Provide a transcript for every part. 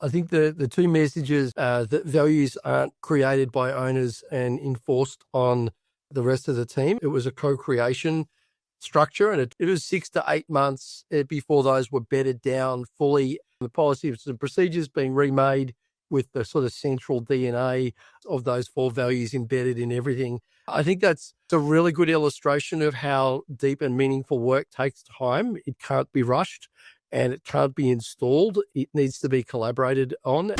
I think the two messages that values aren't created by owners and enforced on the rest of the team. It was a co-creation structure, and it was 6 to 8 months before those were bedded down fully. The policies and procedures being remade with the sort of central DNA of those 4 values embedded in everything. I think that's a really good illustration of how deep and meaningful work takes time. It can't be rushed and it can't be installed. It needs to be collaborated on.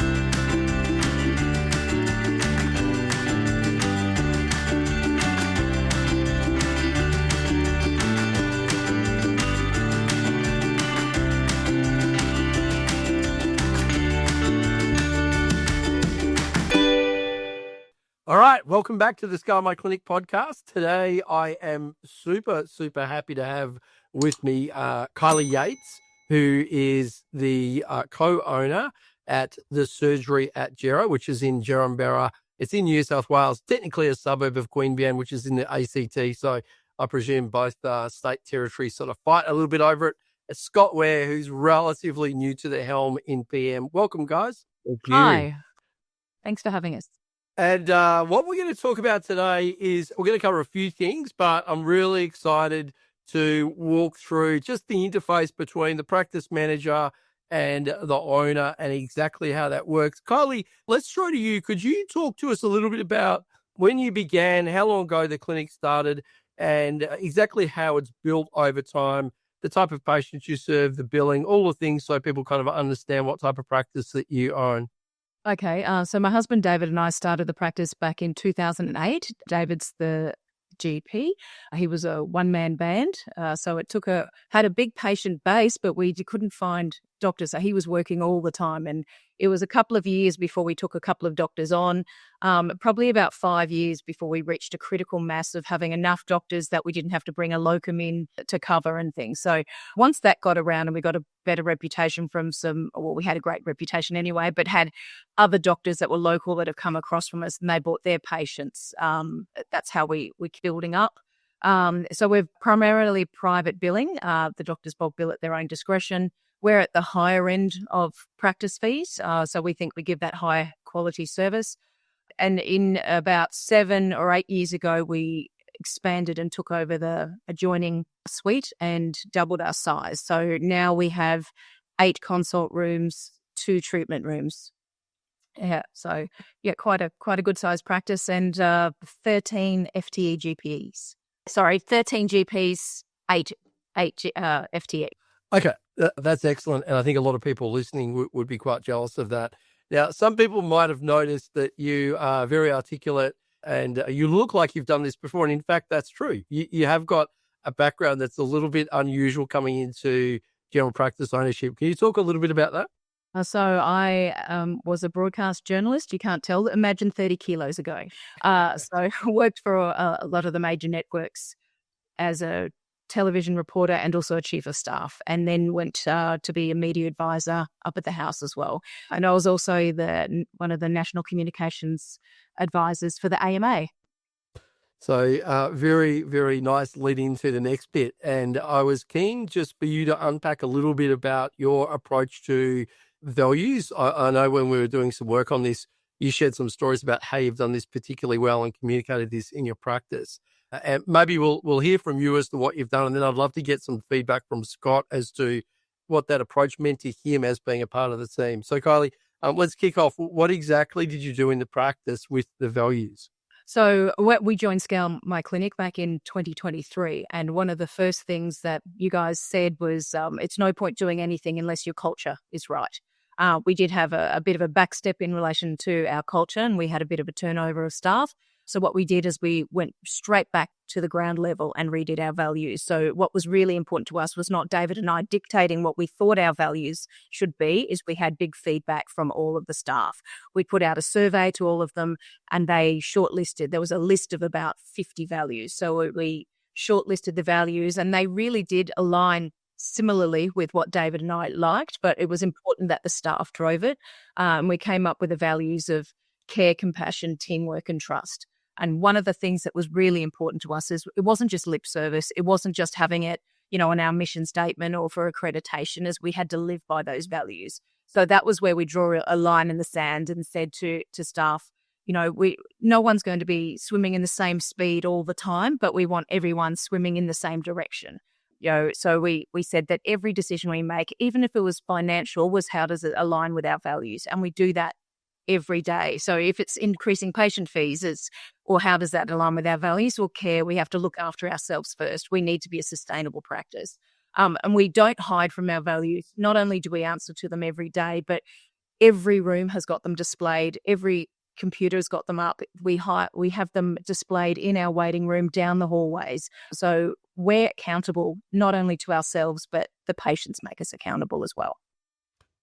All right, welcome back to the Scale My Clinic podcast. Today, I am super happy to have with me Kylie Yates, who is the co-owner at the surgery at Gera, which is in Jerrambera. It's in New South Wales, technically a suburb of Queanbeyan, which is in the ACT. So I presume both state territories sort of fight a little bit over it. It's Scott Ware, who's relatively new to the helm in PM. Welcome, guys. Thank you. Hi. Thanks for having us. And what we're going to talk about today is we're going to cover a few things, but I'm really excited to walk through just the interface between the practice manager and the owner and exactly how that works. Kylie, let's throw to you. Could you talk to us a little bit about when you began, how long ago the clinic started, and exactly how it's built over time, the type of patients you serve, the billing, all the things so people kind of understand what type of practice that you own? Okay, so my husband David and I started the practice back in 2008. David's the GP. He was a one-man band, so it had a big patient base, but we couldn't find doctors. So he was working all the time, and it was a couple of years before we took a couple of doctors on, probably about 5 years before we reached a critical mass of having enough doctors that we didn't have to bring a locum in to cover and things. So once that got around and we got a better reputation from we had a great reputation anyway, but had other doctors that were local that have come across from us and they brought their patients. That's how we keep building up. So we're primarily private billing. The doctors bulk bill at their own discretion. We're at the higher end of practice fees, so we think we give that high quality service. And in about 7 or 8 years ago, we expanded and took over the adjoining suite and doubled our size. So now we have 8 consult rooms, 2 treatment rooms. Yeah, so quite a good size practice, and 13 FTE GPs. Sorry, 13 GPs, 8 FTE. Okay, that's excellent. And I think a lot of people listening would be quite jealous of that. Now, some people might have noticed that you are very articulate and you look like you've done this before. And in fact, that's true. You have got a background that's a little bit unusual coming into general practice ownership. Can you talk a little bit about that? So I was a broadcast journalist. You can't tell. Imagine 30 kilos ago. So I worked for a lot of the major networks as a television reporter and also a chief of staff, and then went to be a media advisor up at the House as well. And I was also one of the national communications advisors for the AMA. So very, very nice lead into the next bit. And I was keen just for you to unpack a little bit about your approach to values. I know when we were doing some work on this, you shared some stories about how you've done this particularly well and communicated this in your practice. And maybe we'll hear from you as to what you've done, and then I'd love to get some feedback from Scott as to what that approach meant to him as being a part of the team. So Kylie, let's kick off. What exactly did you do in the practice with the values? So we joined Scale My Clinic back in 2023, and one of the first things that you guys said was it's no point doing anything unless your culture is right. We did have a bit of a backstep in relation to our culture, and we had a bit of a turnover of staff. So what we did is we went straight back to the ground level and redid our values. So what was really important to us was not David and I dictating what we thought our values should be, is we had big feedback from all of the staff. We put out a survey to all of them and they shortlisted. There was a list of about 50 values. So we shortlisted the values and they really did align similarly with what David and I liked, but it was important that the staff drove it. And we came up with the values of care, compassion, teamwork and trust. And one of the things that was really important to us is it wasn't just lip service. It wasn't just having it on our mission statement or for accreditation, is we had to live by those values. So that was where we draw a line in the sand and said to staff, no one's going to be swimming in the same speed all the time, but we want everyone swimming in the same direction. So we said that every decision we make, even if it was financial, was how does it align with our values? And we do that every day. So if it's increasing patient fees, or how does that align with our values or care? We have to look after ourselves first. We need to be a sustainable practice. And we don't hide from our values. Not only do we answer to them every day, but every room has got them displayed. Every computer's got them up. We have them displayed in our waiting room, down the hallways. So we're accountable not only to ourselves, but the patients make us accountable as well.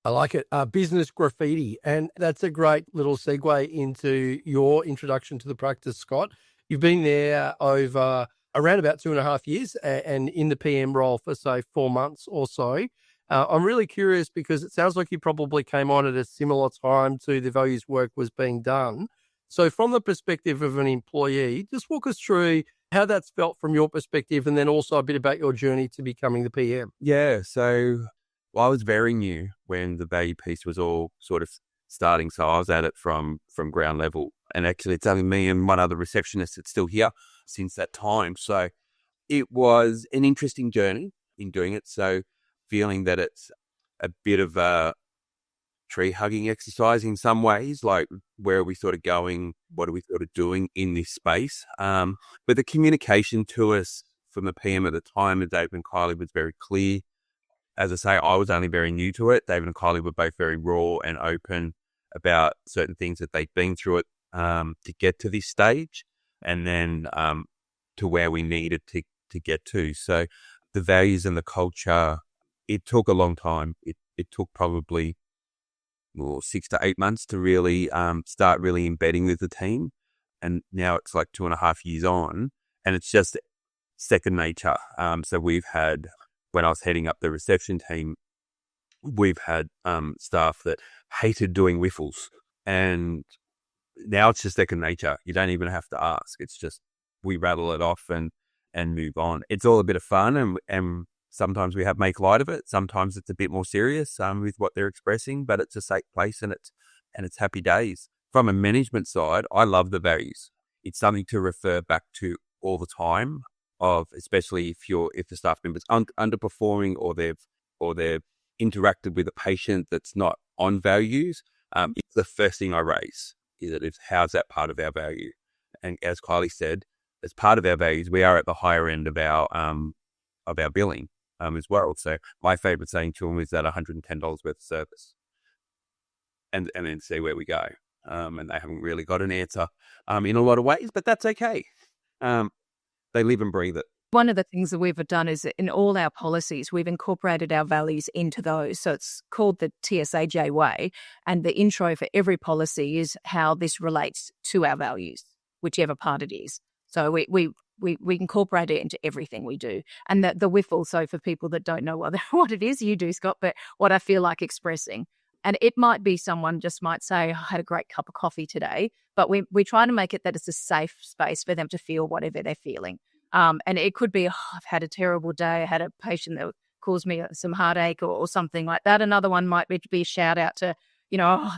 I like it. Business graffiti. And that's a great little segue into your introduction to the practice, Scott. You've been there over around about 2.5 years and in the PM role for, say, 4 months or so. I'm really curious because it sounds like you probably came on at a similar time to the values work was being done. So from the perspective of an employee, just walk us through how that's felt from your perspective and then also a bit about your journey to becoming the PM. Yeah, so I was very new when the value piece was all sort of starting. So I was at it from ground level. And actually it's only me and one other receptionist that's still here since that time. So it was an interesting journey in doing it. So feeling that it's a bit of a tree hugging exercise in some ways, like where are we sort of going? What are we sort of doing in this space? But the communication to us from the PM at the time, and David and Kylie, was very clear. As I say, I was only very new to it. David and Kylie were both very raw and open about certain things that they'd been through it to get to this stage, and then to where we needed to get to. So the values and the culture, it took a long time. It took probably 6 to 8 months to really start really embedding with the team. And now it's like 2.5 years on, and it's just second nature. So we've had, when I was heading up the reception team, we've had staff that hated doing whiffles, and now it's just second nature. You don't even have to ask. It's just we rattle it off and move on. It's all a bit of fun, and sometimes we have make light of it. Sometimes it's a bit more serious with what they're expressing, but it's a safe place and it's happy days. From a management side, I love the values. It's something to refer back to all the time, especially if the staff member's underperforming or they've interacted with a patient that's not on values. It's the first thing I raise is that how's that part of our value? And as Kylie said, as part of our values, we are at the higher end of our billing. As well. So my favorite saying to them is that $110 worth of service, and then see where we go. And they haven't really got an answer in a lot of ways, but that's okay. They live and breathe it. One of the things that we've done is in all our policies, we've incorporated our values into those. So it's called the TSAJ way. And the intro for every policy is how this relates to our values, whichever part it is. So we incorporate it into everything we do. And the whiffle, so for people that don't know what it is, you do, Scott, but what I feel like expressing. And it might be someone just might say, I had a great cup of coffee today, but we try to make it that it's a safe space for them to feel whatever they're feeling. And it could be, I've had a terrible day. I had a patient that caused me some heartache or something like that. Another one might be a shout out to,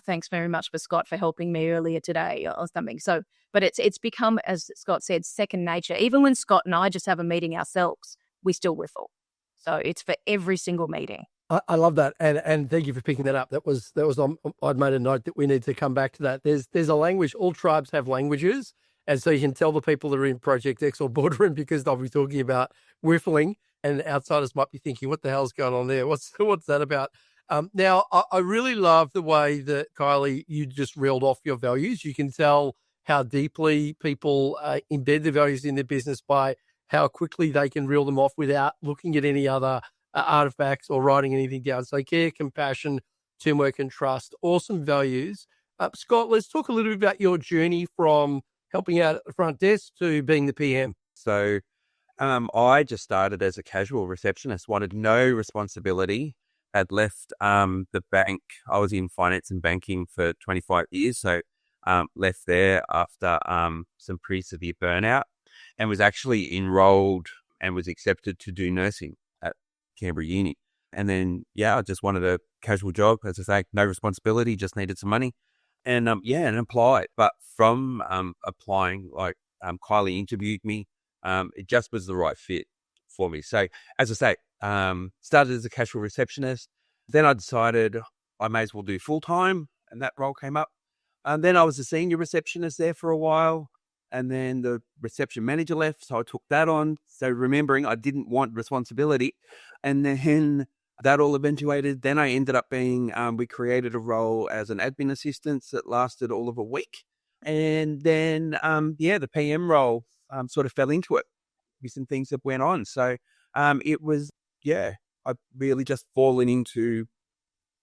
thanks very much for Scott for helping me earlier today or something. So, but it's become, as Scott said, second nature. Even when Scott and I just have a meeting ourselves, we still whiffle. So it's for every single meeting. I love that, and thank you for picking that up. That was I'd made a note that we need to come back to that. There's a language. All tribes have languages, and so you can tell the people that are in Project X or Boardroom because they'll be talking about whiffling, and outsiders might be thinking, "What the hell's going on there? What's that about?" Now, I really love the way that, Kylie, you just reeled off your values. You can tell how deeply people embed the values in their business by how quickly they can reel them off without looking at any other artifacts or writing anything down. So care, compassion, teamwork, and trust. Awesome values. Scott, let's talk a little bit about your journey from helping out at the front desk to being the PM. So I just started as a casual receptionist, wanted no responsibility, had left the bank. I was in finance and banking for 25 years, so left there after some pretty severe burnout, and was actually enrolled and was accepted to do nursing Canberra Uni. And then, I just wanted a casual job, as I say, no responsibility, just needed some money. And and applied. But from applying, Kylie interviewed me, it just was the right fit for me. So, as I say, started as a casual receptionist. Then I decided I may as well do full-time, and that role came up. And then I was a senior receptionist there for a while, and then the reception manager left, so I took that on. So remembering I didn't want responsibility, and then that all eventuated. Then I ended up being, we created a role as an admin assistant that lasted all of a week. And then, the PM role sort of fell into it with some things that went on. So it was, I've really just fallen into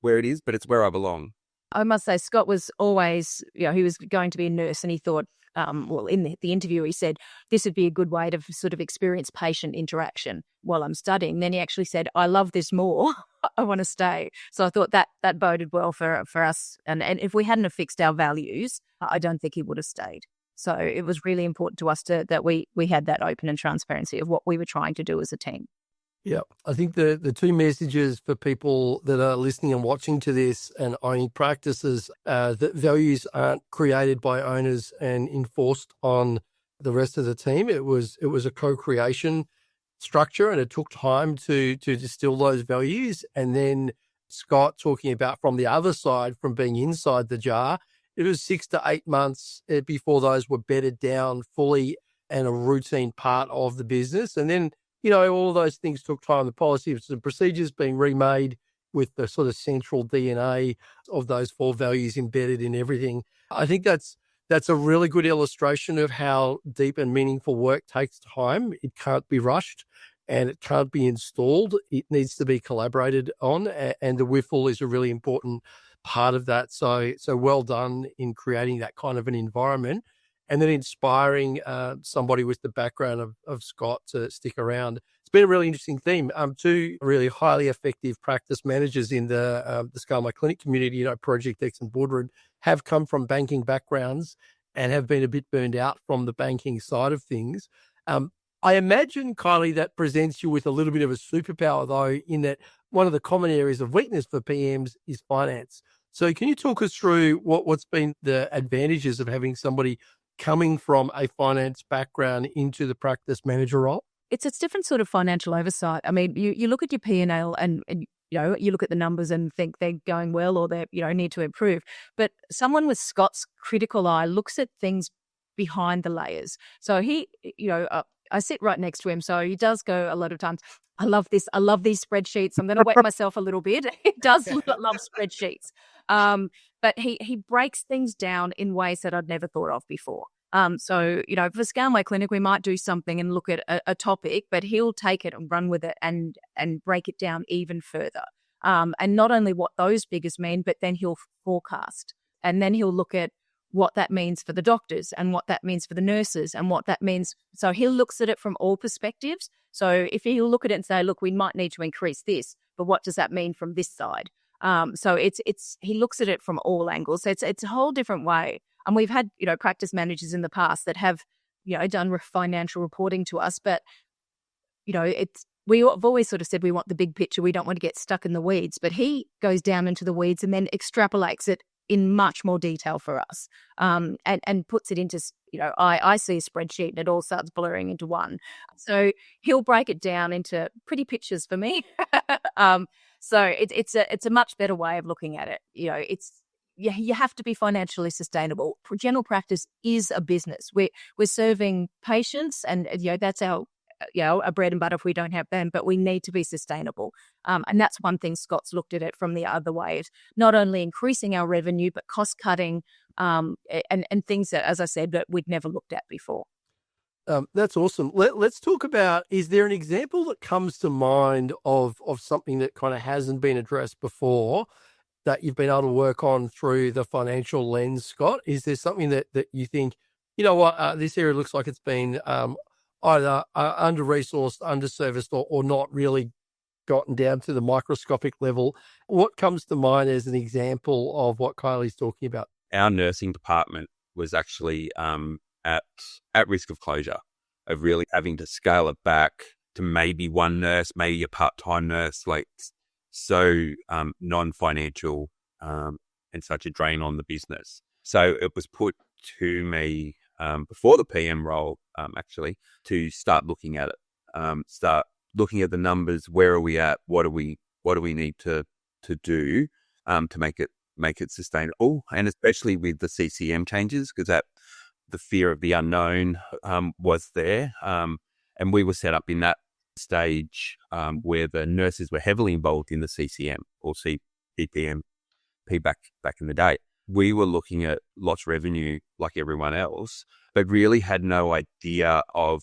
where it is, but it's where I belong. I must say, Scott was always, he was going to be a nurse, and he thought, in the interview, he said, this would be a good way to sort of experience patient interaction while I'm studying. Then he actually said, I love this more. I want to stay. So I thought that boded well for us. And if we hadn't have fixed our values, I don't think he would have stayed. So it was really important to us that we had that open and transparency of what we were trying to do as a team. Yeah, I think the two messages for people that are listening and watching to this and owning practices, that values aren't created by owners and enforced on the rest of the team. It was a co-creation structure, and it took time to distill those values. And then Scott talking about from the other side, from being inside the jar, it was 6 to 8 months before those were bedded down fully and a routine part of the business. And then all of those things took time. The policies and procedures being remade with the sort of central DNA of those 4 values embedded in everything. I think that's a really good illustration of how deep and meaningful work takes time. It can't be rushed and it can't be installed. It needs to be collaborated on, and the WIFL is a really important part of that. So well done in creating that kind of an environment. And then inspiring somebody with the background of Scott to stick around. It's been a really interesting theme. 2 really highly effective practice managers in the Scale My Clinic community, Project X and Boardroom, have come from banking backgrounds and have been a bit burned out from the banking side of things. I imagine, Kylie, that presents you with a little bit of a superpower, though, in that one of the common areas of weakness for PMs is finance. So can you talk us through what's been the advantages of having somebody coming from a finance background into the practice manager role? It's a different sort of financial oversight. I mean, you look at your P&L and you look at the numbers and think they're going well or they need to improve. But someone with Scott's critical eye looks at things behind the layers. So he, I sit right next to him, so he does go a lot of times, I love this. I love these spreadsheets. I'm going to wet myself a little bit. He does love spreadsheets. But he breaks things down in ways that I'd never thought of before. So, for Scale My Clinic, we might do something and look at a topic, but he'll take it and run with it and break it down even further. And not only what those figures mean, but then he'll forecast. And then he'll look at what that means for the doctors and what that means for the nurses and what that means. So he looks at it from all perspectives. So if he'll look at it and say, look, we might need to increase this, but what does that mean from this side? So he looks at it from all angles. So it's a whole different way. And we've had, practice managers in the past that have, done financial reporting to us, but, we've always sort of said we want the big picture. We don't want to get stuck in the weeds, but he goes down into the weeds and then extrapolates it in much more detail for us, and puts it into, I see a spreadsheet and it all starts blurring into one. So he'll break it down into pretty pictures for me. So it's a much better way of looking at it. You have to be financially sustainable. General practice is a business. We're serving patients, and that's our bread and butter if we don't have them. But we need to be sustainable, and that's one thing Scott's looked at it from the other way. It's not only increasing our revenue, but cost cutting, and things that, as I said, that we'd never looked at before. That's awesome. Let's talk about, is there an example that comes to mind of something that kind of hasn't been addressed before that you've been able to work on through the financial lens, Scott? Is there something that you think, this area looks like it's been either under-resourced, under-serviced, or not really gotten down to the microscopic level? What comes to mind as an example of what Kylie's talking about? Our nursing department was actually at risk of closure, of really having to scale it back to maybe one nurse, maybe a part-time nurse, like so non-financial and such a drain on the business. So it was put to me before the PM role, actually, to start looking at it, start looking at the numbers. Where are we at? What do we need to do to make it sustainable? And especially with the CCM changes, because that the fear of the unknown was there, and we were set up in that stage where the nurses were heavily involved in the CCM or CPM back in the day. We were looking at lost revenue like everyone else, but really had no idea of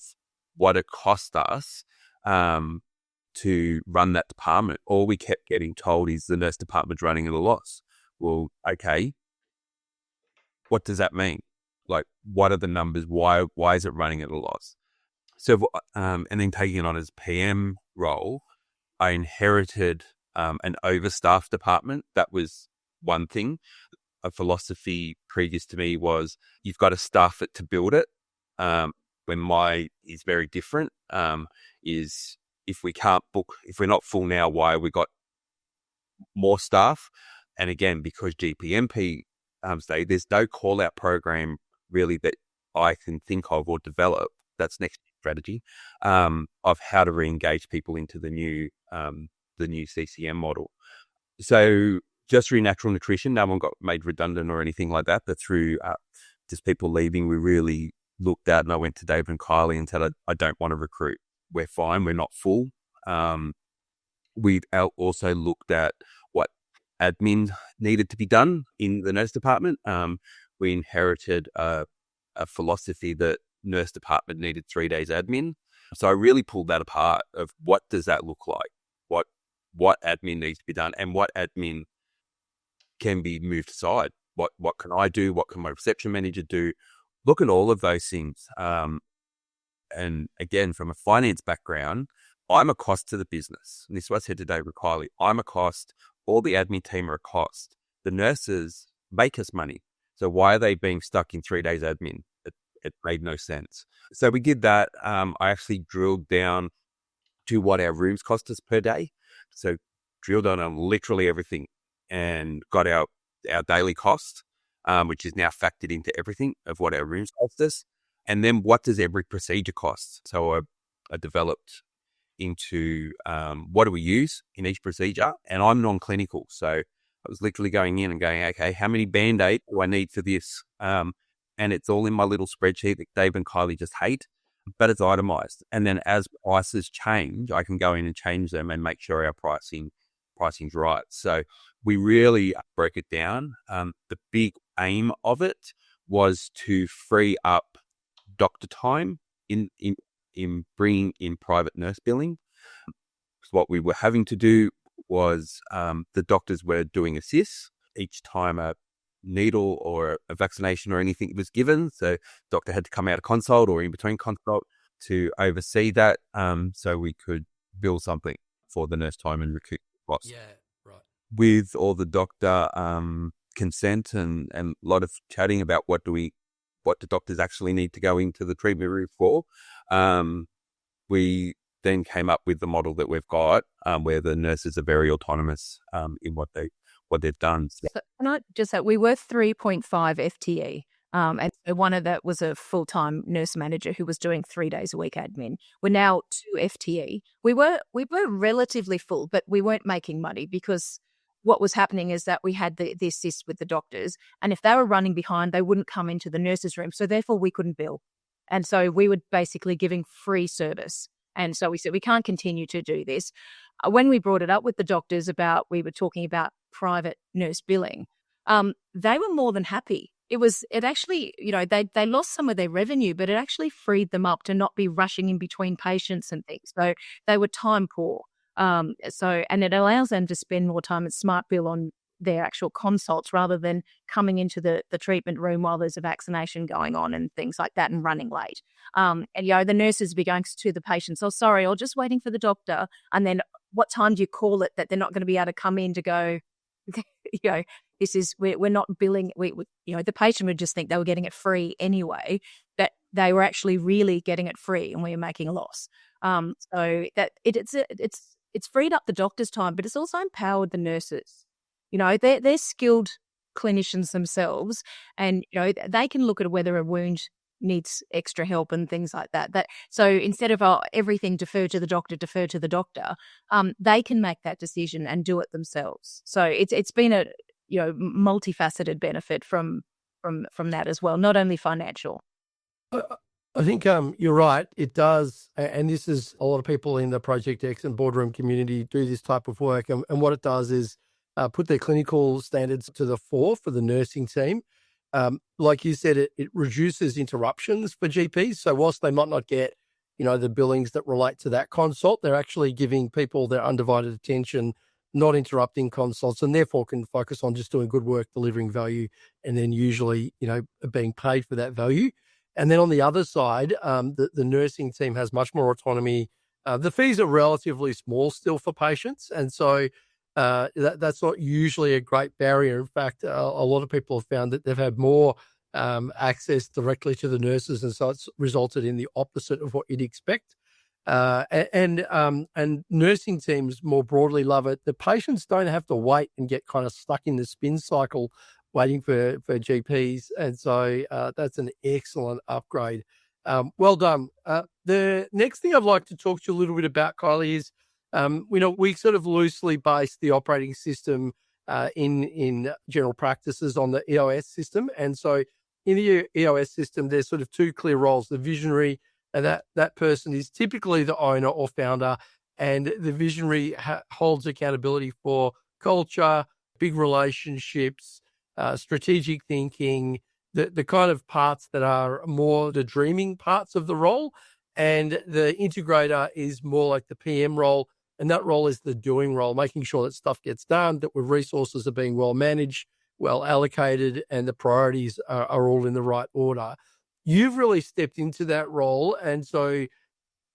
what it cost us to run that department. All we kept getting told is the nurse department's running at a loss. Well, okay, what does that mean? Like, what are the numbers? Why is it running at a loss? So, and then taking it on as PM role, I inherited an overstaffed department. That was one thing. A philosophy previous to me was you've got to staff it to build it. When my is very different, is if we can't book, if we're not full now, why have we got more staff? And again, because GPMP there's no call out program really that I can think of or develop. That's next strategy of how to re-engage people into the new CCM model. So just through natural nutrition, no one got made redundant or anything like that, but through just people leaving, we really looked at, and I went to David and Kylie and said, I don't want to recruit. We're fine. We're not full. We've also looked at what admin needed to be done in the nurse department. We inherited a philosophy that nurse department needed 3 days admin. So I really pulled that apart of what does that look like? What admin needs to be done and what admin can be moved aside. What can I do? What can my reception manager do? Look at all of those things. And again, from a finance background, I'm a cost to the business. And this is what I said to David Kiley. I'm a cost. All the admin team are a cost. The nurses make us money. So why are they being stuck in 3 days admin? It made no sense. So we did that. I actually drilled down to what our rooms cost us per day. So drilled down on literally everything and got our daily cost, which is now factored into everything of what our rooms cost us. And then what does every procedure cost? So I developed into what do we use in each procedure? And I'm non-clinical. So I was literally going in and going, okay, how many Band-Aid do I need for this? And it's all in my little spreadsheet that Dave and Kylie just hate, but it's itemized. And then as prices change, I can go in and change them and make sure our pricing's right. So we really broke it down. The big aim of it was to free up doctor time in bringing in private nurse billing. So what we were having to do was the doctors were doing assists each time a needle or a vaccination or anything was given. So doctor had to come out of consult or in between consult to oversee that, so we could bill something for the nurse time and recoup costs. Yeah, right. With all the doctor consent and a lot of chatting about what do doctors actually need to go into the treatment room for, we then came up with the model that we've got, where the nurses are very autonomous in what they've done. So can I just say, we were 3.5 FTE. And so one of that was a full-time nurse manager who was doing 3 days a week admin. We're now 2 FTE. We were relatively full, but we weren't making money because what was happening is that we had the assist with the doctors, and if they were running behind, they wouldn't come into the nurses' room. So therefore we couldn't bill. And so we were basically giving free service. And so we said, we can't continue to do this. When we brought it up with the doctors we were talking about private nurse billing, they were more than happy. It actually, they lost some of their revenue, but it actually freed them up to not be rushing in between patients and things. So they were time poor. And it allows them to spend more time at Smart Bill on their actual consults rather than coming into the treatment room while there's a vaccination going on and things like that and running late. And the nurses be going to the patients, oh, sorry, or just waiting for the doctor. And then what time do you call it that they're not going to be able to come in to go, this is, we're not billing. The patient would just think they were getting it free anyway. But they were actually really getting it free and we were making a loss. So that it's freed up the doctor's time, but it's also empowered the nurses. They're skilled clinicians themselves, and they can look at whether a wound needs extra help and things like that. So instead of everything defer to the doctor, they can make that decision and do it themselves. So it's been a multifaceted benefit from that as well, not only financial. I think you're right. It does, and this is a lot of people in the Project X and boardroom community do this type of work, and what it does is put their clinical standards to the fore for the nursing team. Like you said, it reduces interruptions for GPs. So whilst they might not get, the billings that relate to that consult, they're actually giving people their undivided attention, not interrupting consults, and therefore can focus on just doing good work, delivering value, and then usually, being paid for that value. And then on the other side, the nursing team has much more autonomy. The fees are relatively small still for patients. And so that's not usually a great barrier. In fact, a lot of people have found that they've had more access directly to the nurses. And so it's resulted in the opposite of what you'd expect. And nursing teams more broadly love it. The patients don't have to wait and get kind of stuck in the spin cycle waiting for GPs. And so that's an excellent upgrade. Well done. The next thing I'd like to talk to you a little bit about, Kylie, is, we sort of loosely base the operating system in general practices on the EOS system. And so in the EOS system, there's sort of two clear roles: the visionary, and that person is typically the owner or founder, and the visionary holds accountability for culture, big relationships, strategic thinking, the kind of parts that are more the dreaming parts of the role. And the integrator is more like the PM role. And that role is the doing role, making sure that stuff gets done, that the resources are being well managed, well allocated, and the priorities are all in the right order. You've really stepped into that role. And so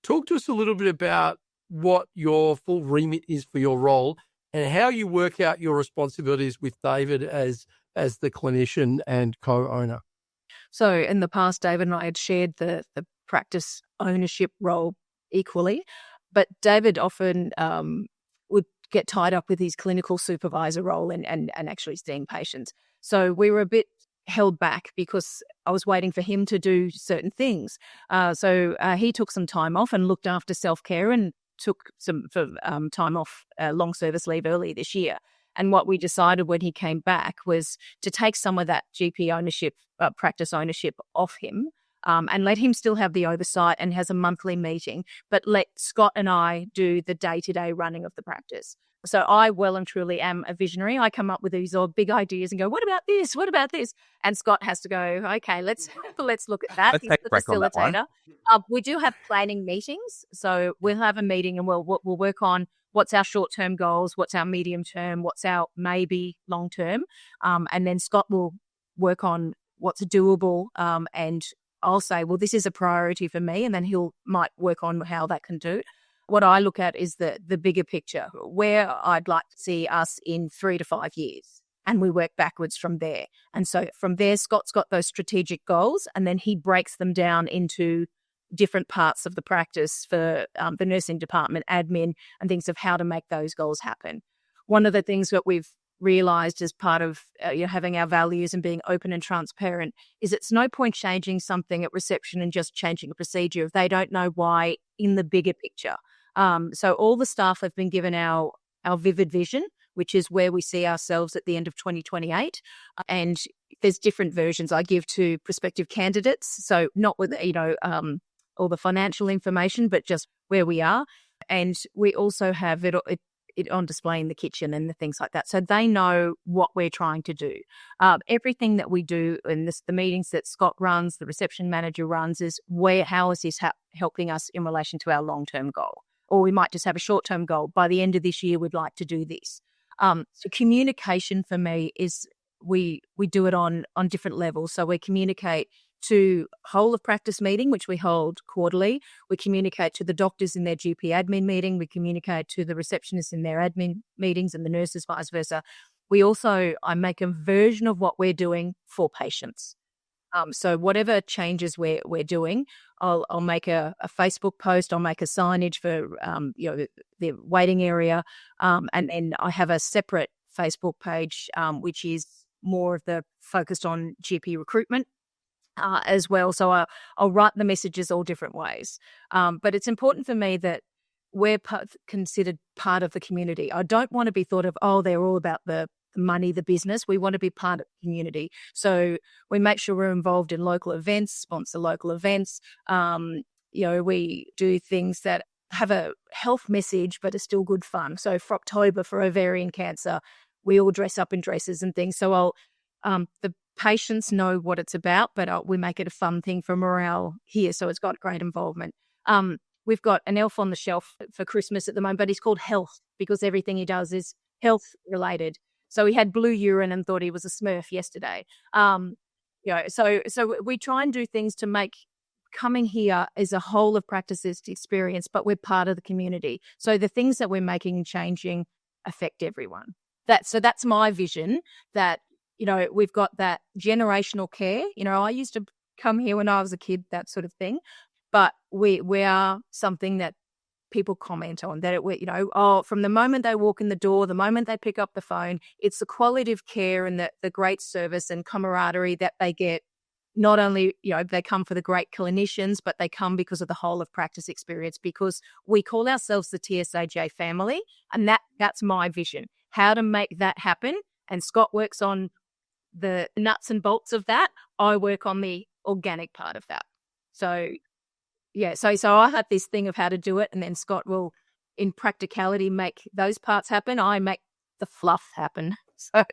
talk to us a little bit about what your full remit is for your role and how you work out your responsibilities with David as the clinician and co-owner. So in the past, David and I had shared the practice ownership role equally, but David often would get tied up with his clinical supervisor role and actually seeing patients. So we were a bit held back because I was waiting for him to do certain things. So he took some time off and looked after self-care and took some time off long service leave early this year. And what we decided when he came back was to take some of that GP ownership, practice ownership off him, and let him still have the oversight and has a monthly meeting, but let Scott and I do the day-to-day running of the practice. So I well and truly am a visionary. I come up with these big ideas and go, what about this? What about this? And Scott has to go, okay, let's look at that. He's the facilitator. We do have planning meetings. So we'll have a meeting and we'll work on what's our short-term goals, what's our medium-term, what's our maybe long-term. And then Scott will work on what's doable, and I'll say, well, this is a priority for me, and then might work on how that can do. What I look at is the bigger picture, where I'd like to see us in 3 to 5 years, and we work backwards from there. And so from there, Scott's got those strategic goals, and then he breaks them down into different parts of the practice for the nursing department, admin, and things of how to make those goals happen. One of the things that we've realized as part of having our values and being open and transparent is it's no point changing something at reception and just changing a procedure if they don't know why in the bigger picture. So all the staff have been given our vivid vision, which is where we see ourselves at the end of 2028. And there's different versions I give to prospective candidates. So not with, all the financial information, but just where we are. And we also have it on display in the kitchen and the things like that. So they know what we're trying to do. Everything that we do in the meetings that Scott runs, the reception manager runs, is how is this helping us in relation to our long-term goal? Or we might just have a short-term goal. By the end of this year, we'd like to do this. So communication for me is we do it on different levels. So we communicate to whole of practice meeting, which we hold quarterly. We communicate to the doctors in their GP admin meeting. We communicate to the receptionists in their admin meetings and the nurses vice versa. I make a version of what we're doing for patients. So whatever changes we're doing, I'll make a Facebook post. I'll make a signage for the waiting area, and then I have a separate Facebook page which is more of the focused on GP recruitment as well. So I'll write the messages all different ways. But it's important for me that we're considered part of the community. I don't want to be thought of, they're all about the money, the business. We want to be part of the community. So we make sure we're involved in local events, sponsor local events. We do things that have a health message but are still good fun. So for October, for ovarian cancer, we all dress up in dresses and things. So the patients know what it's about, but we make it a fun thing for morale here. So it's got great involvement. We've got an elf on the shelf for Christmas at the moment, but he's called Health because everything he does is health related. So he had blue urine and thought he was a Smurf yesterday. So we try and do things to make coming here as a whole of practices experience, but we're part of the community. So the things that we're making and changing affect everyone. That's my vision, that, we've got that generational care. I used to come here when I was a kid, that sort of thing. But we are something that people comment on, that from the moment they walk in the door, the moment they pick up the phone, it's the quality of care and the great service and camaraderie that they get. Not only, they come for the great clinicians, but they come because of the whole of practice experience, because we call ourselves the TSAJ family. And that's my vision, how to make that happen. And Scott works on the nuts and bolts of that. I work on the organic part of that. So I had this thing of how to do it, and then Scott will, in practicality, make those parts happen. I make the fluff happen,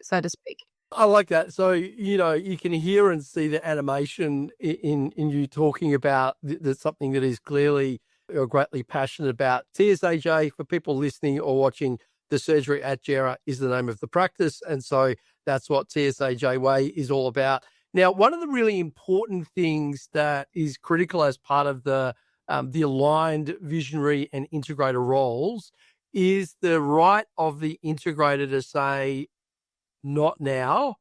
so to speak. I like that. So, you can hear and see the animation in you talking about something that is clearly you're greatly passionate about. TSAJ, for people listening or watching, the surgery at Gera is the name of the practice. And so that's what TSAJ Way is all about. Now, one of the really important things that is critical as part of the aligned visionary and integrator roles is the right of the integrator to say, not now,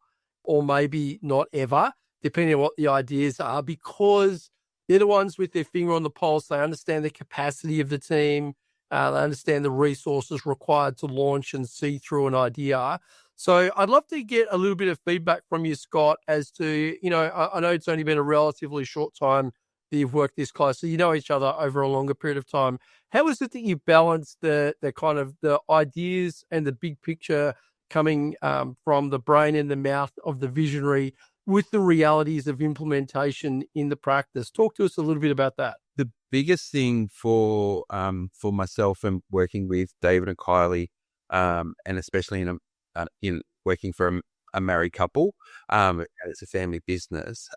or maybe not ever, depending on what the ideas are, because they're the ones with their finger on the pulse. They understand the capacity of the team. They understand the resources required to launch and see through an idea. So I'd love to get a little bit of feedback from you, Scott, as to, I know it's only been a relatively short time that you've worked this close, so you know each other over a longer period of time. How is it that you balance the kind of the ideas and the big picture coming from the brain and the mouth of the visionary with the realities of implementation in the practice? Talk to us a little bit about that. The biggest thing for myself and working with David and Kylie, and especially in working for a married couple, it's a family business,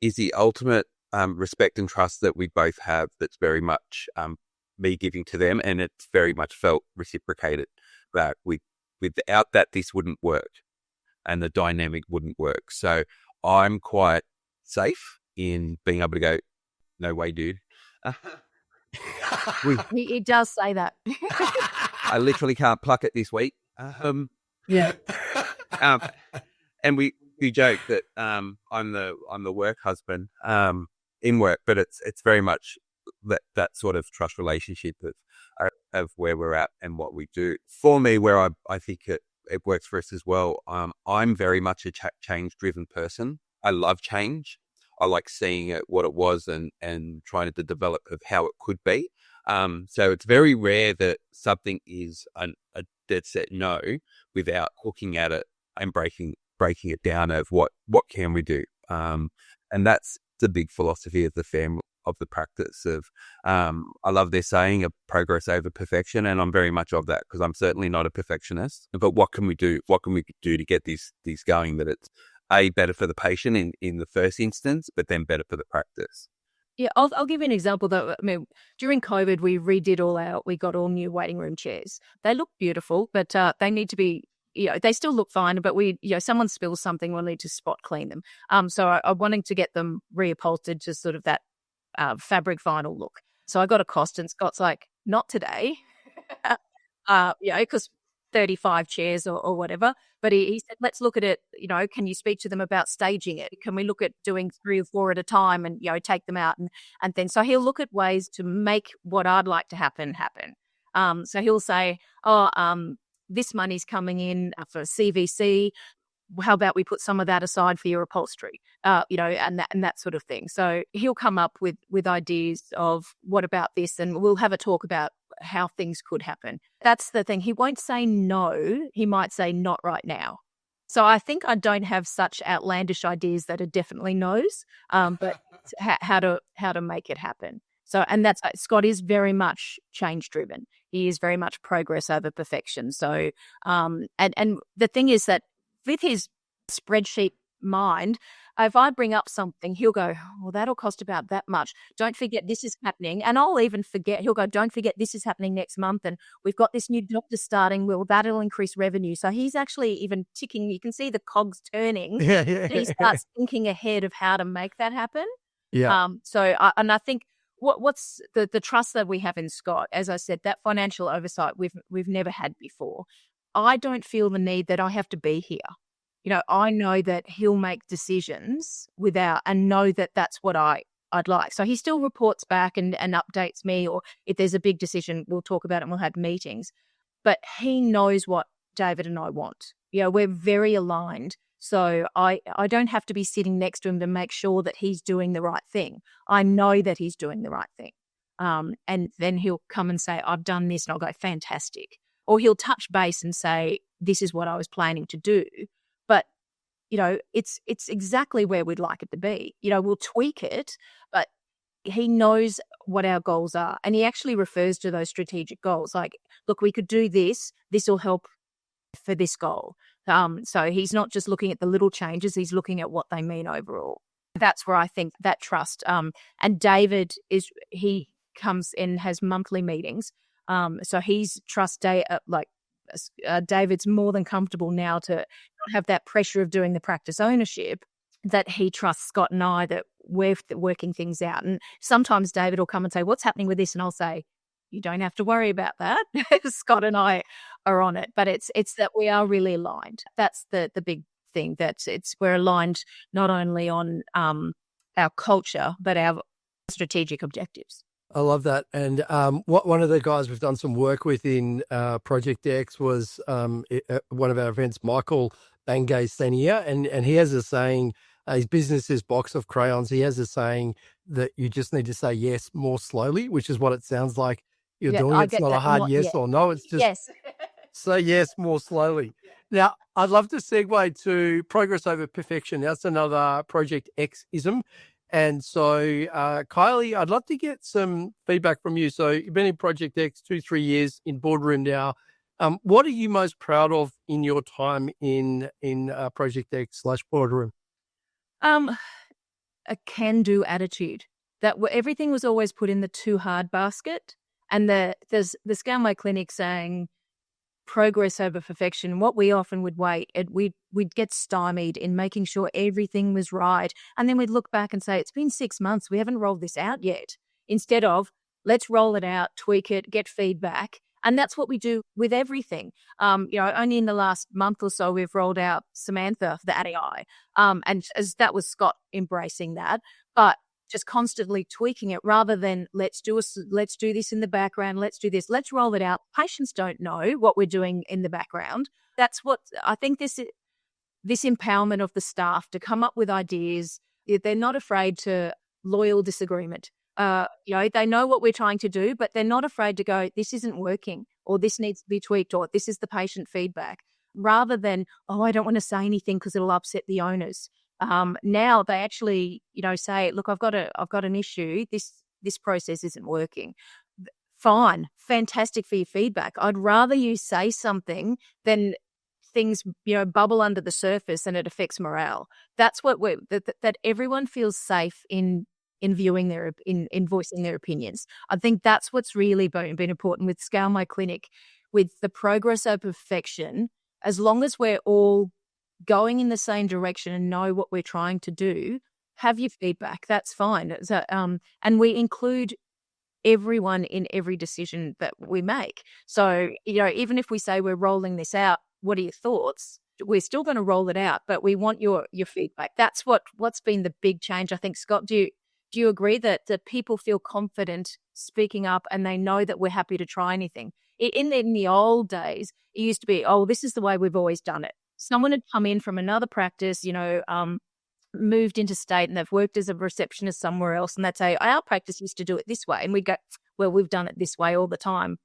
is the ultimate respect and trust that we both have. That's very much me giving to them, and it's very much felt reciprocated. That without that, this wouldn't work, and the dynamic wouldn't work. So I'm quite safe in being able to go, no way, dude. He does say that. I literally can't pluck it this week. Yeah. And we joke that I'm the work husband in work, but it's very much that sort of trust relationship of where we're at and what we do. For me, where I think it works for us as well, I'm very much a change-driven person. I love change. I like seeing it, what it was, and trying to develop of how it could be. So it's very rare that something is a dead set no without looking at it and breaking it down of what can we do. And that's the big philosophy of the family, of the practice of, I love their saying of progress over perfection. And I'm very much of that, because I'm certainly not a perfectionist, but what can we do? What can we do to get these going, that it's better for the patient in the first instance, but then better for the practice. Yeah, I'll give you an example though. I mean, during COVID, we got all new waiting room chairs. They look beautiful, but they need to be, they still look fine, but someone spills something, we'll need to spot clean them. So I'm wanting to get them reupholstered to sort of that fabric vinyl look. So I got a cost, and Scott's like, not today, because 35 chairs or whatever. But he said, let's look at it, can you speak to them about staging it? Can we look at doing 3 or 4 at a time and, take them out? And then, so he'll look at ways to make what I'd like to happen. So he'll say, this money's coming in for CVC. How about we put some of that aside for your upholstery, and that sort of thing. So he'll come up with ideas of what about this, and we'll have a talk about how things could happen. That's the thing. He won't say no. He might say not right now. So I think I don't have such outlandish ideas that are definitely no's, but how to make it happen. So, and that's, Scott is very much change driven. He is very much progress over perfection. So, and the thing is that with his spreadsheet mind, if I bring up something, he'll go, well, that'll cost about that much. Don't forget this is happening. And I'll even forget, he'll go, don't forget this is happening next month. And we've got this new doctor starting. Well, that'll increase revenue. So he's actually even ticking, you can see the cogs turning. Yeah. He starts thinking ahead of how to make that happen. Yeah. I think what's the trust that we have in Scott, as I said, that financial oversight we've never had before. I don't feel the need that I have to be here. I know that he'll make decisions and know that that's what I'd like. So he still reports back and updates me, or if there's a big decision, we'll talk about it and we'll have meetings. But he knows what David and I want. We're very aligned. So I don't have to be sitting next to him to make sure that he's doing the right thing. I know that he's doing the right thing. And then he'll come and say, I've done this, and I'll go, fantastic. Or he'll touch base and say, this is what I was planning to do. But, it's exactly where we'd like it to be. We'll tweak it, but he knows what our goals are. And he actually refers to those strategic goals. Like, look, we could do this. This will help for this goal. So he's not just looking at the little changes. He's looking at what they mean overall. That's where I think that trust. And David he comes in, has monthly meetings. So he's David's more than comfortable now to not have that pressure of doing the practice ownership, that he trusts Scott and I that we're working things out. And sometimes David will come and say, what's happening with this? And I'll say, you don't have to worry about that. Scott and I are on it. But it's that we are really aligned. That's the big thing, that we're aligned not only on our culture, but our strategic objectives. I love that. And one of the guys we've done some work with in Project X was one of our events, Michael Bangay Senior, and he has a saying, his business is Box of Crayons. He has a saying that you just need to say yes more slowly, which is what it sounds like you're doing. It's not a hard yes or no. It's just yes. say yes more slowly. Now, I'd love to segue to progress over perfection. That's another Project X-ism. And so, Kylie, I'd love to get some feedback from you. So you've been in Project X 2-3 years in boardroom now. What are you most proud of in your time in Project X /boardroom? A can-do attitude. That everything was always put in the too hard basket. And there's the Scale My Clinic saying progress over perfection. What we often would wait, we'd get stymied in making sure everything was right. And then we'd look back and say, it's been 6 months. We haven't rolled this out yet. Instead of, let's roll it out, tweak it, get feedback. And that's what we do with everything. Only in the last month or so, we've rolled out Samantha, the AI. And as that was Scott embracing that, but just constantly tweaking it rather than let's do this in the background. Let's do this. Let's roll it out. Patients don't know what we're doing in the background. That's what I think this empowerment of the staff to come up with ideas. They're not afraid to loyal disagreement. They know what we're trying to do, but they're not afraid to go, this isn't working, or this needs to be tweaked, or this is the patient feedback, rather than, I don't want to say anything because it'll upset the owners. Now they actually, say, look, I've got an issue. This process isn't working. Fine. Fantastic for your feedback. I'd rather you say something than things, bubble under the surface and it affects morale. That's what that everyone feels safe in viewing in voicing their opinions. I think that's what's really been important with Scale My Clinic, with the progress over perfection. As long as we're all going in the same direction and know what we're trying to do, have your feedback. That's fine. So, and we include everyone in every decision that we make. So, even if we say we're rolling this out, what are your thoughts? we're still going to roll it out, but we want your feedback. That's what's been the big change, I think. Scott, do you agree that people feel confident speaking up and they know that we're happy to try anything? In the old days, it used to be, oh, this is the way we've always done it. Someone had come in from another practice, moved interstate, and they've worked as a receptionist somewhere else, and they'd say, our practice used to do it this way. And we'd go, well, we've done it this way all the time.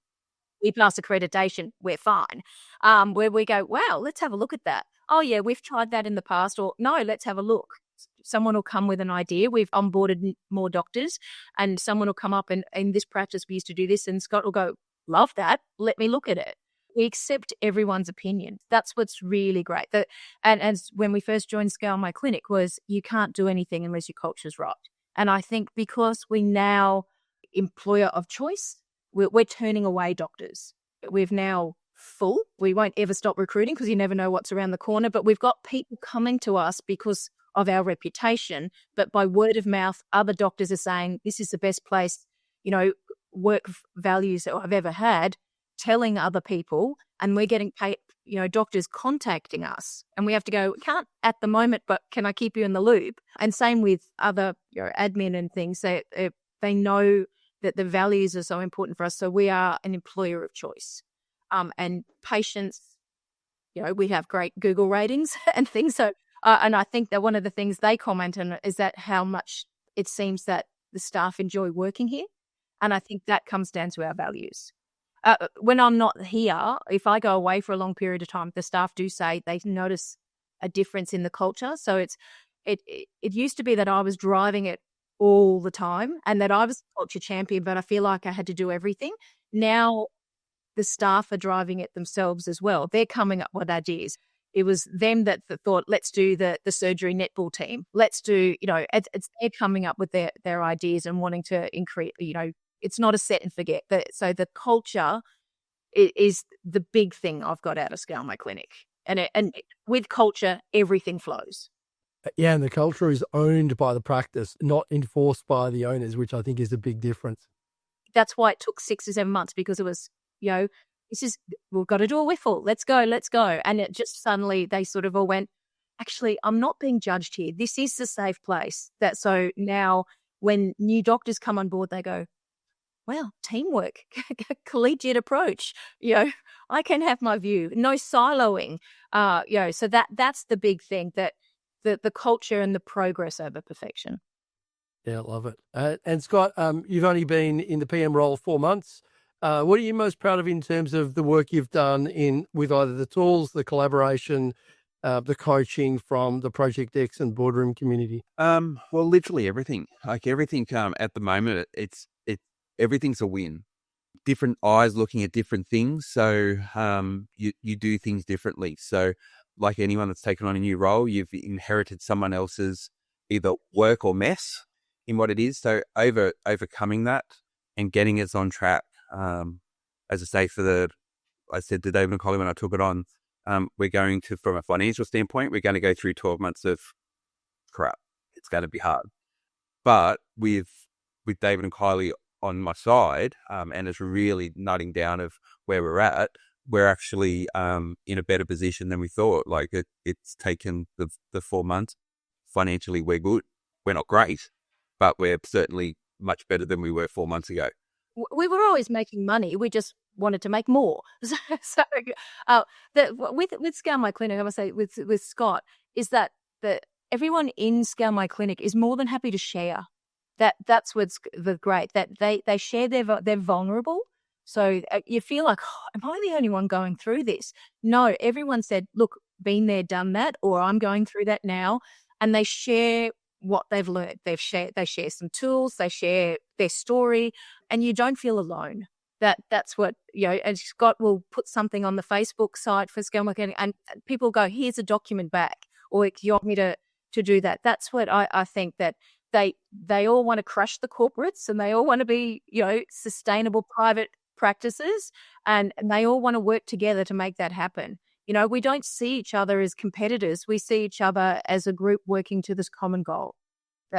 We pass accreditation, we're fine. Where we go, wow, let's have a look at that. Oh, yeah, we've tried that in the past. Or no, let's have a look. Someone will come with an idea. We've onboarded more doctors, and someone will come up and in this practice we used to do this, and Scott will go, love that. Let me look at it. We accept everyone's opinion. That's what's really great. And when we first joined Scale My Clinic was you can't do anything unless your culture's right. And I think because we now employer of choice, we're turning away doctors. We've now full. We won't ever stop recruiting because you never know what's around the corner. But we've got people coming to us because of our reputation. But by word of mouth, other doctors are saying this is the best place, work values that I've ever had, telling other people, and we're getting paid, doctors contacting us, and we have to go, can't at the moment, but can I keep you in the loop? And same with other admin and things. They know that the values are so important for us. So we are an employer of choice. And patients, we have great Google ratings and things. So, and I think that one of the things they comment on is that how much it seems that the staff enjoy working here. And I think that comes down to our values. When I'm not here, if I go away for a long period of time, the staff do say they notice a difference in the culture. So it used to be that I was driving it all the time and that I was a culture champion, but I feel like I had to do everything. Now the staff are driving it themselves as well. They're coming up with ideas. It was them that thought, let's do the surgery netball team. Let's do, they're coming up with their ideas and wanting to increase, it's not a set and forget. So the culture is the big thing I've got out of Scale My Clinic. And with culture, everything flows. Yeah, and the culture is owned by the practice, not enforced by the owners, which I think is a big difference. That's why it took 6 or 7 months, because it was, we've got to do a whiffle. Let's go. And it just suddenly, they sort of all went, actually, I'm not being judged here. This is the safe place. So now when new doctors come on board, they go, well, teamwork, collegiate approach, I can have my view, no siloing, so that's the big thing, that the culture and the progress over perfection. Yeah, I love it. And Scott, you've only been in the PM role 4 months. What are you most proud of in terms of the work you've done with either the tools, the collaboration, the coaching from the Project X and boardroom community? Well, literally everything. Like everything at the moment, everything's a win. Different eyes looking at different things. So you do things differently. So like anyone that's taken on a new role, you've inherited someone else's either work or mess in what it is. So overcoming that and getting us on track. As I say, I said to David and Colin when I took it on, we're going to, from a financial standpoint, we're going to go through 12 months of crap. It's going to be hard. But with David and Kylie on my side, and it's really nutting down of where we're at, we're actually in a better position than we thought. Like it's taken the 4 months. Financially, we're good. We're not great, but we're certainly much better than we were 4 months ago. We were always making money. We just wanted to make more. So with Scale My Clinic, I must say with Scott, is that everyone in Scale My Clinic is more than happy to share. That's what's the great, that they share they're vulnerable. So you feel like, am I the only one going through this? No, everyone said, look, been there, done that, or I'm going through that now. And they share what they've learned. They share some tools, they share their story, and you don't feel alone. That's what, and Scott will put something on the Facebook site for Scale My Clinic, and people go, here's a document back, or you want me to do that. That's what I think, that they all want to crush the corporates, and they all want to be, sustainable private practices, and they all want to work together to make that happen. We don't see each other as competitors. We see each other as a group working to this common goal.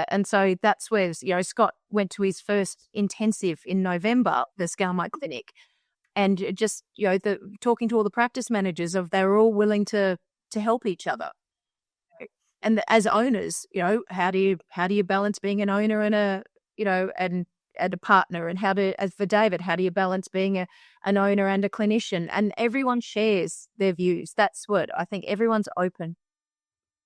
And so that's where, Scott went to his first intensive in November, the Scale My Clinic, and just, talking to all the practice managers they were all willing to to help each other. And as owners, how do you balance being an owner and and a partner? And as for David, how do you balance being an owner and a clinician? And everyone shares their views. That's what I think. Everyone's open.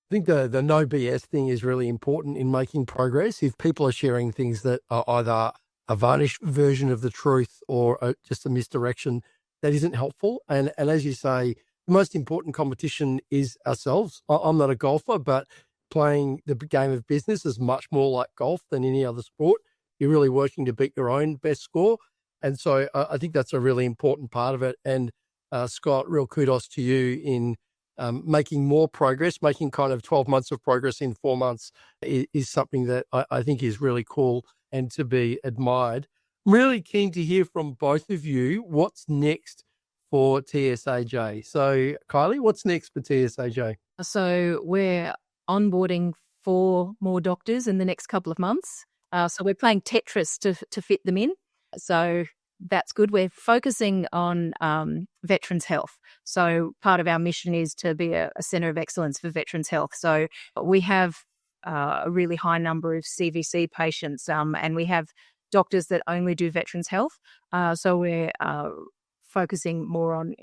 I think the no BS thing is really important in making progress. If people are sharing things that are either a varnished version of the truth or just a misdirection, that isn't helpful. And as you say, the most important competition is ourselves. I'm not a golfer, but playing the game of business is much more like golf than any other sport. You're really working to beat your own best score. And so I think that's a really important part of it. And Scott, real kudos to you in making more progress, making kind of 12 months of progress in 4 months is something that I think is really cool and to be admired. I'm really keen to hear from both of you. What's next for TSAJ? So Kylie, what's next for TSAJ? So we're onboarding 4 more doctors in the next couple of months. So we're playing Tetris to fit them in. So that's good. We're focusing on veterans' health. So part of our mission is to be a centre of excellence for veterans' health. So we have a really high number of CVC patients, and we have doctors that only do veterans' health. So we're focusing more on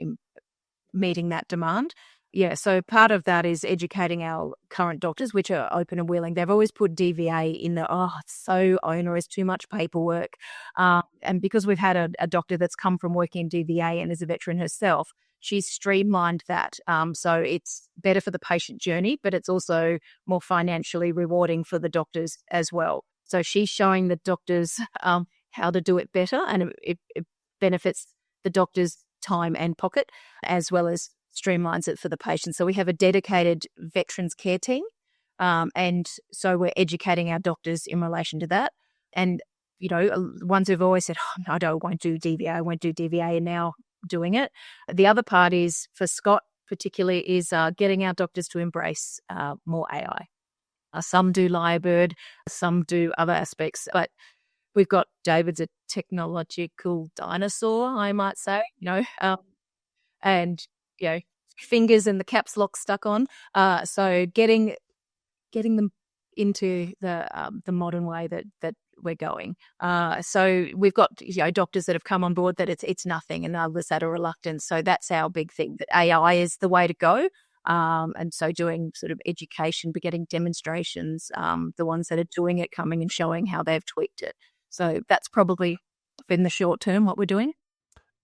meeting that demand. Yeah, so part of that is educating our current doctors, which are open and willing. They've always put DVA in the, it's so onerous, too much paperwork. And because we've had a doctor that's come from working in DVA and is a veteran herself, she's streamlined that. So it's better for the patient journey, but it's also more financially rewarding for the doctors as well. So she's showing the doctors how to do it better, and it benefits the doctor's time and pocket, as well as streamlines it for the patient. So we have a dedicated veterans care team, and so we're educating our doctors in relation to that. And ones who've always said, "Oh, I won't do DVA," and now doing it. The other part is for Scott, particularly, is getting our doctors to embrace more AI. Some do Lyrebird, some do other aspects, but we've got David's a technological dinosaur, I might say, and fingers and the caps lock stuck on. So getting them into the modern way that we're going. So we've got doctors that have come on board that it's nothing, and others that are reluctant. So that's our big thing, that AI is the way to go. And so doing sort of education, but getting demonstrations, the ones that are doing it coming and showing how they've tweaked it. So that's probably in the short term what we're doing.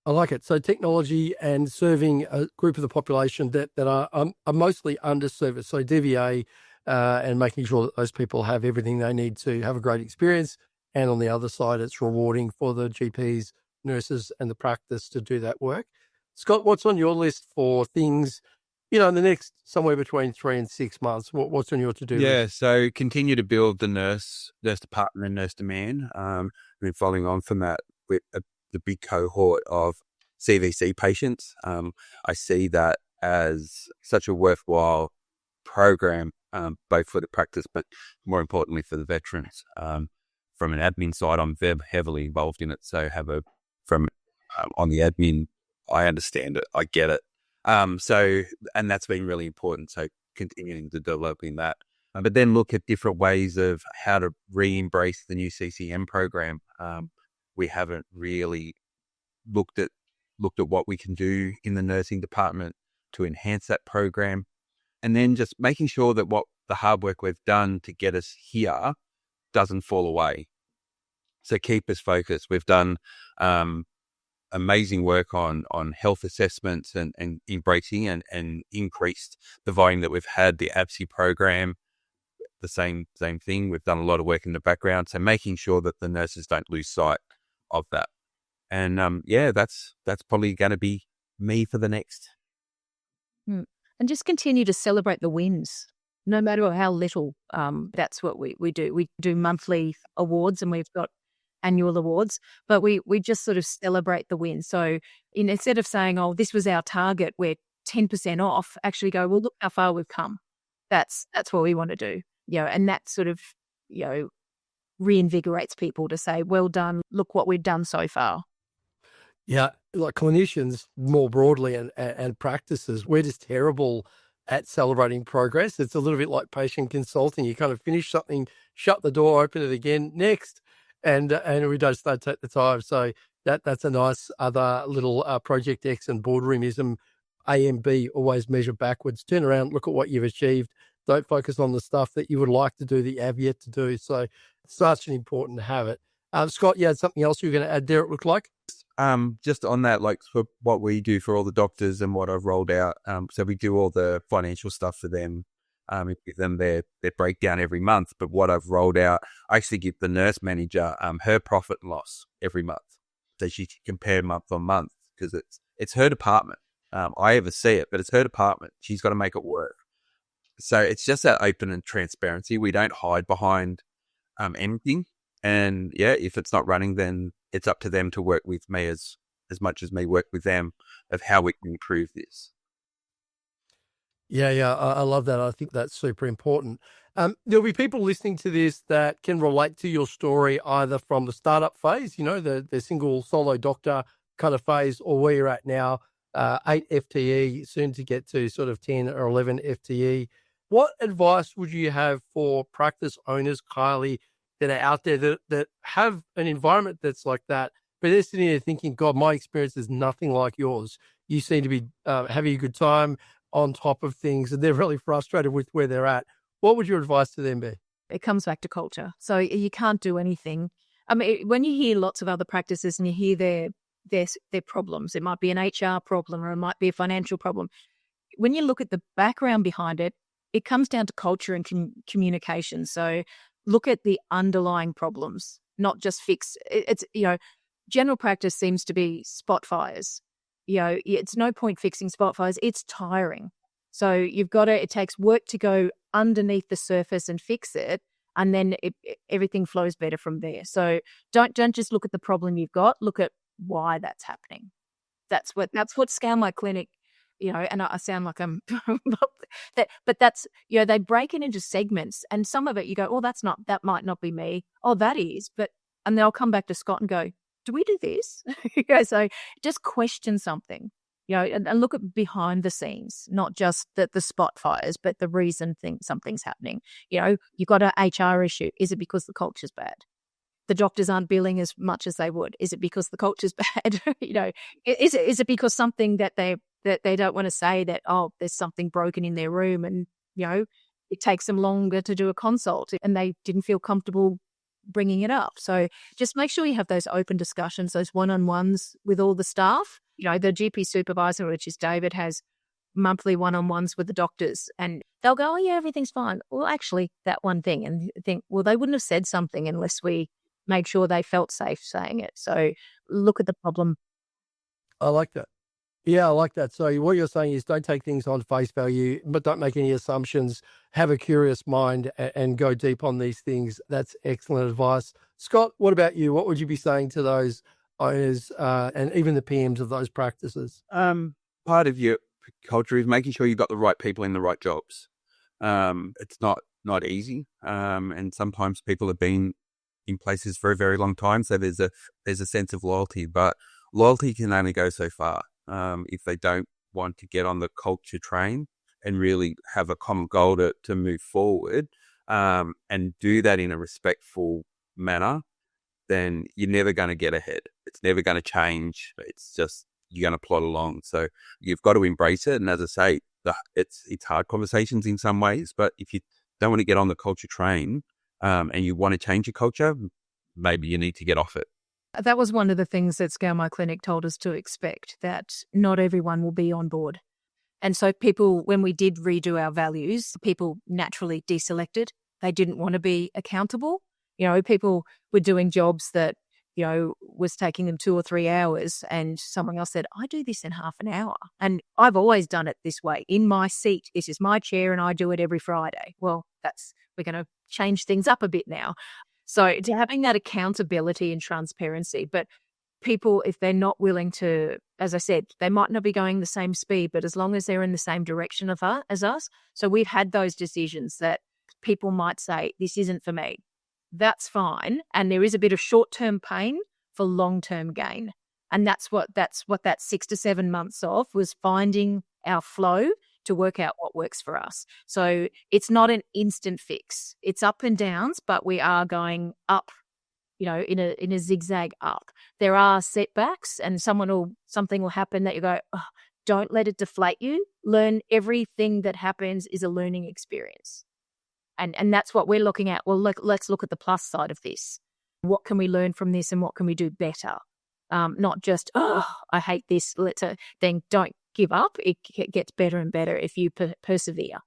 I like it. So technology and serving a group of the population that are mostly underserviced. So DVA and making sure that those people have everything they need to have a great experience. And on the other side, it's rewarding for the GPs, nurses, and the practice to do that work. Scott, what's on your list for things, in the next somewhere between 3 and 6 months? What's on your to-do list? Yeah, so continue to build the nurse department and nurse demand. Following on from that, with the big cohort of CVC patients, I see that as such a worthwhile program, both for the practice, but more importantly for the veterans. From an admin side, I'm very heavily involved in it. So on the admin, I understand it, I get it. And that's been really important. So continuing to developing that, but then look at different ways of how to re-embrace the new CCM program. We haven't really looked at what we can do in the nursing department to enhance that program, and then just making sure that what the hard work we've done to get us here doesn't fall away. So keep us focused. We've done amazing work on health assessments and embracing and increased the volume that we've had. The ABSI program, the same thing. We've done a lot of work in the background. So making sure that the nurses don't lose sight of that. And that's probably going to be me for the next. And just continue to celebrate the wins, no matter how little. That's what we do. We do monthly awards, and we've got annual awards, but we just sort of celebrate the wins. So instead of saying, "Oh, this was our target, we're 10% off," actually go, "Well, look how far we've come." That's what we want to do. And that sort of reinvigorates people to say, "Well done, look what we've done so far." Yeah, like clinicians more broadly and practices, we're just terrible at celebrating progress. It's a little bit like patient consulting. You kind of finish something, shut the door, open it again, next, and we don't take the time. So that's a nice other little Project X and boardroomism. AMB, always measure backwards. Turn around, look at what you've achieved. Don't focus on the stuff that you would like to do that you have yet to do. So it's such an important habit. Scott, you had something else you were going to add there, it looked like? Just on that, like for what we do for all the doctors and what I've rolled out. So we do all the financial stuff for them. We give them their breakdown every month. But what I've rolled out, I actually give the nurse manager her profit and loss every month, so she can compare month on month, because it's her department. I oversee it, but it's her department. She's got to make it work. So it's just that open and transparency. We don't hide behind anything. And yeah, if it's not running, then it's up to them to work with me as much as me work with them of how we can improve this. Yeah, I love that. I think that's super important. There'll be people listening to this that can relate to your story either from the startup phase, the single solo doctor kind of phase, or where you're at now, 8 FTE, soon to get to sort of 10 or 11 FTE. What advice would you have for practice owners, Kylie, that are out there that have an environment that's like that, but they're sitting there thinking, God, my experience is nothing like yours. You seem to be having a good time on top of things, and they're really frustrated with where they're at. What would your advice to them be? It comes back to culture. So you can't do anything. I mean, when you hear lots of other practices and you hear their problems, it might be an HR problem or it might be a financial problem. When you look at the background behind it, it comes down to culture and communication. So look at the underlying problems, not just fix. It's, general practice seems to be spot fires. It's no point fixing spot fires. It's tiring. So it takes work to go underneath the surface and fix it. And then everything flows better from there. So don't just look at the problem you've got, look at why that's happening. That's what Scale My Clinic, and I sound like I'm, but that's, they break it into segments, and some of it you go, oh, that might not be me. Oh, that is, and they'll come back to Scott and go, do we do this? So just question something, and look at behind the scenes, not just the spot fires, but the reason something's happening. You've got an HR issue. Is it because the culture's bad? The doctors aren't billing as much as they would. Is it because the culture's bad? Is it because something that they don't want to say that, oh, there's something broken in their room and, it takes them longer to do a consult and they didn't feel comfortable bringing it up. So just make sure you have those open discussions, those one-on-ones with all the staff. The GP supervisor, which is David, has monthly one-on-ones with the doctors and they'll go, oh yeah, everything's fine. Well, actually that one thing, and you think, well, they wouldn't have said something unless we made sure they felt safe saying it. So look at the problem. I like that. Yeah, I like that. So what you're saying is don't take things on face value, but don't make any assumptions. Have a curious mind and go deep on these things. That's excellent advice. Scott, what about you? What would you be saying to those owners and even the PMs of those practices? Part of your culture is making sure you've got the right people in the right jobs. It's not easy, and sometimes people have been in places for a very long time, so there's a sense of loyalty, but loyalty can only go so far. If they don't want to get on the culture train and really have a common goal to move forward and do that in a respectful manner, then you're never going to get ahead. It's never going to change. It's just you're going to plod along. So you've got to embrace it. And as I say, it's hard conversations in some ways, but if you don't want to get on the culture train and you want to change your culture, maybe you need to get off it. That was one of the things that Scale My Clinic told us to expect, that not everyone will be on board. And so people, when we did redo our values, people naturally deselected. They didn't want to be accountable. People were doing jobs that, was taking them 2 or 3 hours, and someone else said, I do this in half an hour. And I've always done it this way. In my seat, this is my chair and I do it every Friday. Well, we're going to change things up a bit now. So to having that accountability and transparency, but people, if they're not willing to, as I said, they might not be going the same speed, but as long as they're in the same direction as us. So we've had those decisions that people might say, this isn't for me. That's fine. And there is a bit of short-term pain for long-term gain. And that's what that 6 to 7 months of was, finding our flow to work out what works for us. So it's not an instant fix. It's up and downs, but we are going up, in a zigzag up. There are setbacks, and something will happen that you go, oh, don't let it deflate you. Learn everything that happens is a learning experience. And that's what we're looking at. Well, let's look at the plus side of this. What can we learn from this and what can we do better? Not just, I hate this. Then don't give up. It gets better and better if you persevere.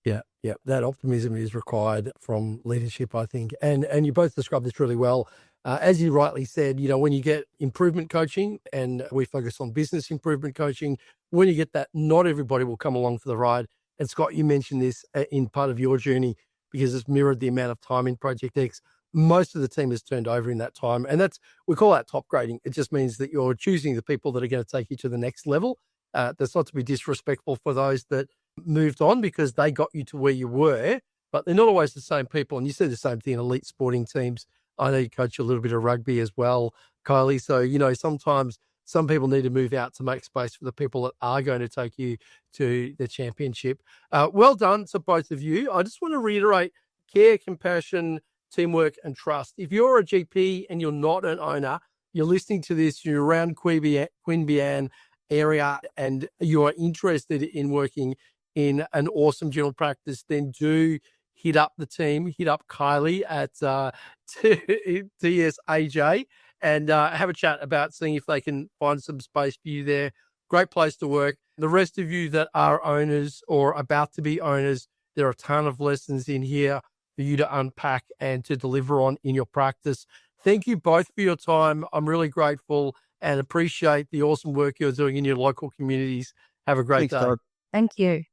Yeah. That optimism is required from leadership, I think. And you both described this really well. As you rightly said, when you get improvement coaching, and we focus on business improvement coaching, when you get that, not everybody will come along for the ride. And Scott, you mentioned this in part of your journey because it's mirrored the amount of time in Project X. Most of the team has turned over in that time. And we call that top grading. It just means that you're choosing the people that are going to take you to the next level. That's not to be disrespectful for those that moved on because they got you to where you were, but they're not always the same people. And you said the same thing in elite sporting teams. I know you coach a little bit of rugby as well, Kylie. So, sometimes some people need to move out to make space for the people that are going to take you to the championship. Well done to both of you. I just want to reiterate care, compassion, teamwork, and trust. If you're a GP and you're not an owner, you're listening to this, you're around Queanbeyan area and you're interested in working in an awesome general practice, then do hit up the team, hit up Kylie at TSAJ and have a chat about seeing if they can find some space for you there. Great place to work. The rest of you that are owners or about to be owners, there are a ton of lessons in here for you to unpack and to deliver on in your practice. Thank you both for your time. I'm really grateful and appreciate the awesome work you're doing in your local communities. Have a great day. Thank you.